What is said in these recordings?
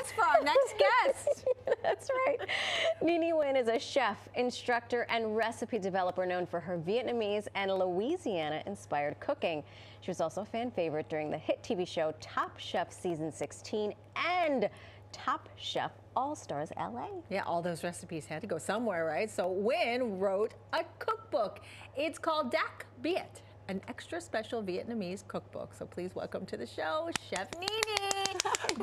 kiss for our next guest. That's right. Nini Nguyen is a chef, instructor, and recipe developer known for her Vietnamese and Louisiana-inspired cooking. She was also a fan favorite during the hit TV show Top Chef Season 16 and Top Chef All-Stars LA. Yeah, all those recipes had to go somewhere, right? So Nguyen wrote a cookbook. It's called ďạc BIểT, an extra special Vietnamese cookbook. So please welcome to the show, Chef Nini.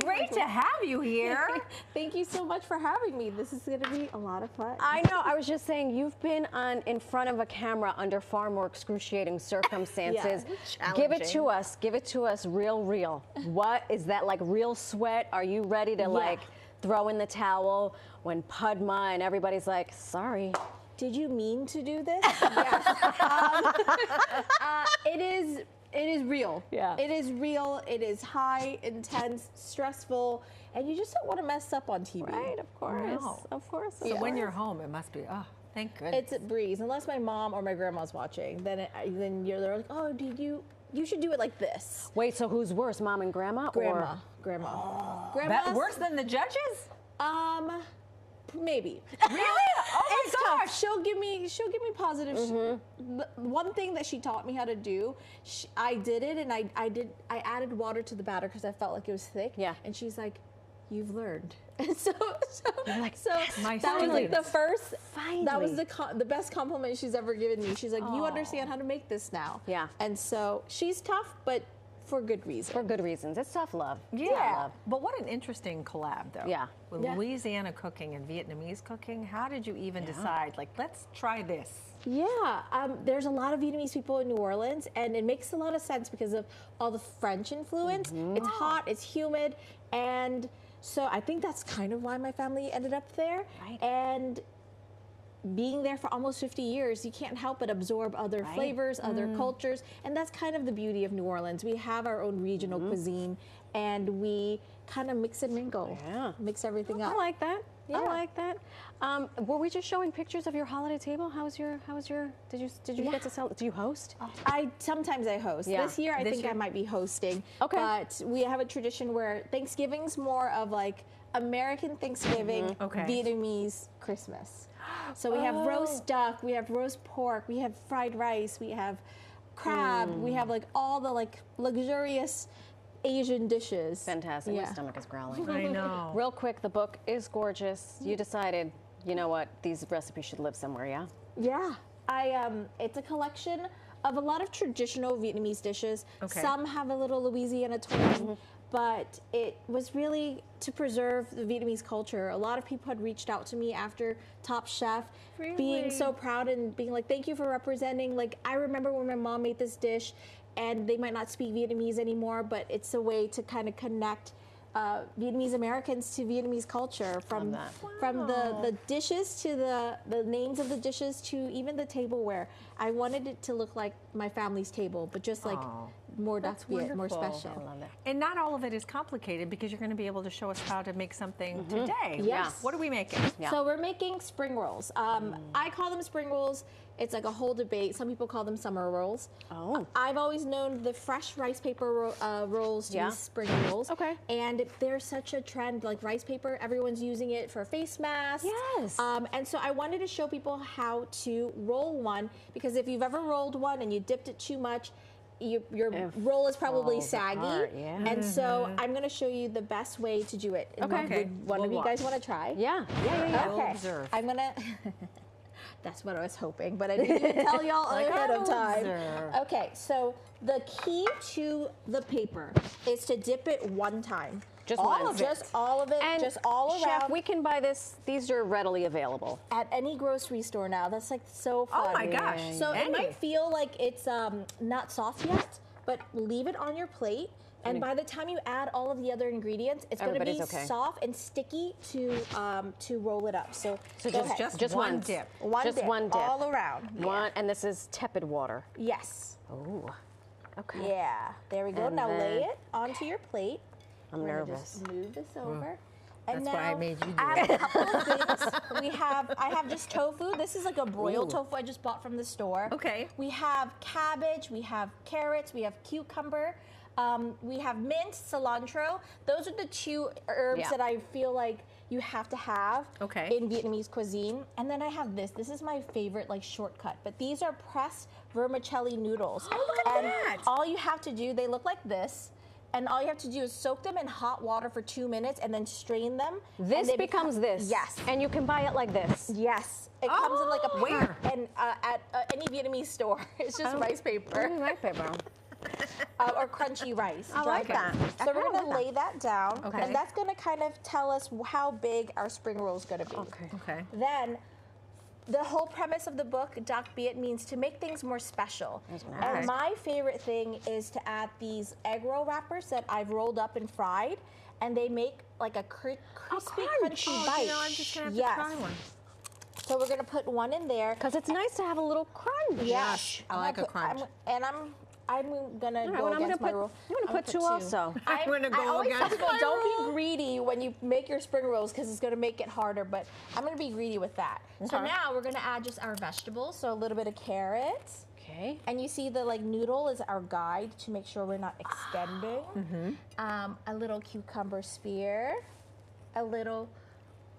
Great to have you here. Thank you so much for having me. This is going to be a lot of fun. I know. I was just saying, you've been in front of a camera under far more excruciating circumstances. Yeah, give it to us. Give it to us real. What is that, like real sweat? Are you ready to like throw in the towel when Padma and everybody's like, sorry? Did you mean to do this? Yes. It is real. Yeah. It is real. It is high, intense, stressful, and you just don't want to mess up on TV. Right, of course. No. Of course. So when you're home, it must be, oh, thank goodness. It's a breeze. Unless my mom or my grandma's watching, then they're like, oh, you should do it like this. Wait, so who's worse, mom and grandma? Grandma. Oh. Grandma's, worse than the judges? Maybe. Really? Oh my It's gosh. tough. She'll give me positive. One thing that she taught me how to do, I did it, and I added water to the batter because I felt like it was thick. Yeah. And she's like, "You've learned." And so My that was like the students. first. Finally. That was the best compliment she's ever given me. She's like, "You understand how to make this now." Yeah. And so she's tough, but for good reason. For good reasons. It's tough love. Yeah. Tough love. But what an interesting collab, though. Yeah. With Louisiana cooking and Vietnamese cooking. How did you even decide, like, let's try this? Yeah, there's a lot of Vietnamese people in New Orleans, and it makes a lot of sense because of all the French influence. It's hot, it's humid, and so I think that's kind of why my family ended up there. Right. And being there for almost 50 years, you can't help but absorb other flavors, other cultures, and that's kind of the beauty of New Orleans. We have our own regional cuisine, and we kind of mix and mingle, mix everything up. I like that. Yeah. I like that. Were we just showing pictures of your holiday table? How was your? Did you get to sell? Do you host? Sometimes I host. Yeah. This year I think I might be hosting. Okay. But we have a tradition where Thanksgiving's more of like American Thanksgiving, Vietnamese Christmas. So we have roast duck, we have roast pork, we have fried rice, we have crab, we have like all the like luxurious Asian dishes. Fantastic. My stomach is growling. I know. Real quick, the book is gorgeous. You decided, you know what, these recipes should live somewhere, yeah? Yeah. It's a collection of a lot of traditional Vietnamese dishes. Okay. Some have a little Louisiana twang, but it was really to preserve the Vietnamese culture. A lot of people had reached out to me after Top Chef, being so proud and being like, thank you for representing. Like, I remember when my mom made this dish, and they might not speak Vietnamese anymore, but it's a way to kind of connect Vietnamese Americans to Vietnamese culture, from the dishes to the names of the dishes to even the tableware. I wanted it to look like my family's table, but just like more ďạc BIểT, more special. I love that. And not all of it is complicated because you're going to be able to show us how to make something today. Yes. What are we making? Yeah. So we're making spring rolls. I call them spring rolls. It's like a whole debate. Some people call them summer rolls. Oh. I've always known the fresh rice paper rolls to be spring rolls. Okay. And there's such a trend, like rice paper, everyone's using it for face masks. Yes. And so I wanted to show people how to roll one, because if you've ever rolled one and you dipped it too much, your roll is probably falls saggy. apart, yeah. And so I'm going to show you the best way to do it. Okay. Would one of you guys want to try? Yeah. We'll Okay. observe. I'm going to... That's what I was hoping, but I didn't even tell y'all ahead of time. observe. Okay, so the key to the paper is to dip it one time. Just all one. of just all of it, And just all around. Chef, we can buy this. These are readily available. At any grocery store now. That's like so fun. Oh my gosh. So it Any. might feel like it's not soft yet, but leave it on your plate. And by the time you add all of the other ingredients, it's going to be Everybody's okay. soft and sticky to roll it up. So go ahead. just one once. dip. One dip. all around. One, and this is tepid water. Yes. Oh. Okay. Yeah. There we go. And Now then- lay it onto your plate. I'm We're gonna nervous. Just move this over. And That's now why I made you do I have it. a couple of things. I have just tofu. This is like a broiled tofu I just bought from the store. Okay. We have cabbage, we have carrots, we have cucumber. We have mint, cilantro. Those are the 2 herbs that I feel like you have to have in Vietnamese cuisine. And then I have this. This is my favorite like shortcut. But these are pressed vermicelli noodles. Oh, look at that. All you have to do, they look like this. And all you have to do is soak them in hot water for 2 minutes and then strain them. This becomes this. Yes. And you can buy it like this. Yes. It comes in like a where? And at any Vietnamese store. It's just rice paper. Rice paper. Or crunchy rice. I like that. So we're going to lay that down. Okay. And that's going to kind of tell us how big our spring roll is going to be. Okay. Then the whole premise of the book, ďạc BIểT, means to make things more special. And my favorite thing is to add these egg roll wrappers that I've rolled up and fried, and they make like a crispy, crunchy bite. You know, I'm just gonna have to try one. So we're gonna put one in there Because it's nice to have a little crunch. Yes, I like a crunch. I'm gonna All right, go well, against my rule. I'm gonna put 2 also. I'm gonna I go always tell against people my don't rule. be greedy when you make your spring rolls because it's gonna make it harder, but I'm gonna be greedy with that. So now we're gonna add just our vegetables. So a little bit of carrots. Okay. And you see the like noodle is our guide to make sure we're not extending. A little cucumber spear, a little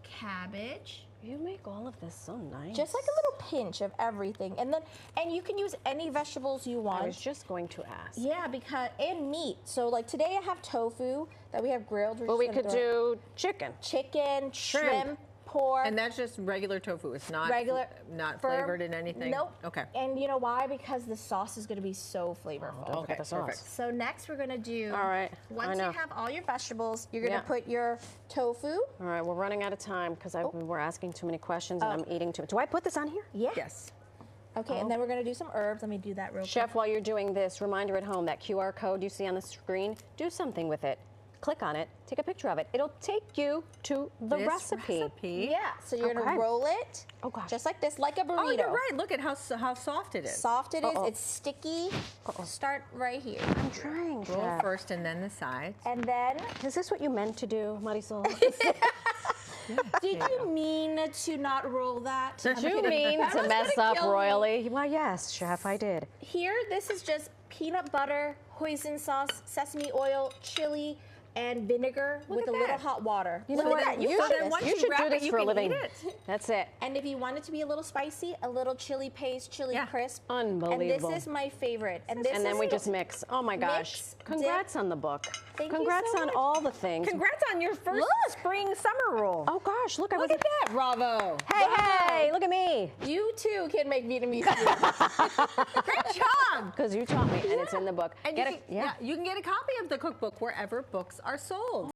cabbage. You make all of this so nice. Just like a little pinch of everything. And you can use any vegetables you want. I was just going to ask. Yeah, and meat. So like today I have tofu that we have grilled. Well, we could do chicken. Chicken, shrimp, pork. And that's just regular tofu. It's not not firm, flavored in anything. Nope. Okay. And you know why? Because the sauce is going to be so flavorful. Don't forget the sauce. perfect. So next we're going to do. All right. Once you have all your vegetables, you're going to put your tofu. All right, we're running out of time because we're asking too many questions and I'm eating too much. Do I put this on here? Yeah. Yes. Okay, and then we're going to do some herbs. Let me do that real quick. Chef, while you're doing this, reminder at home, that QR code you see on the screen, do something with it. Click on it, take a picture of it. It'll take you to the recipe. Yeah, so you're going to roll it. Oh, gosh. Just like this, like a burrito. Oh, you're right. Look at how soft it is. Soft it is. It's sticky. Start right here. I'm trying, Roll Chef. first and then the sides. And then, Is this what you meant to do, Marisol? did you mean to not roll that? Did you mean to mess up royally? Well, yes, Chef, I did. Here, this is just peanut butter, hoisin sauce, sesame oil, chili, and vinegar with a little hot water. You know what? You should do this for a living. Eat it. That's it. And if you want it to be a little spicy, a little chili paste, chili crisp. Unbelievable. And this is my favorite. And then we just mix. Oh my gosh. Congrats on the book. Thank you Congrats so on much. all the things. Congrats on your first spring summer roll. Oh gosh, look, Look at that. Bravo. Hey, look at me. You too can make Vietnamese food. Great job. Because you taught me, and it's in the book. And you can get a copy of the cookbook wherever books are sold.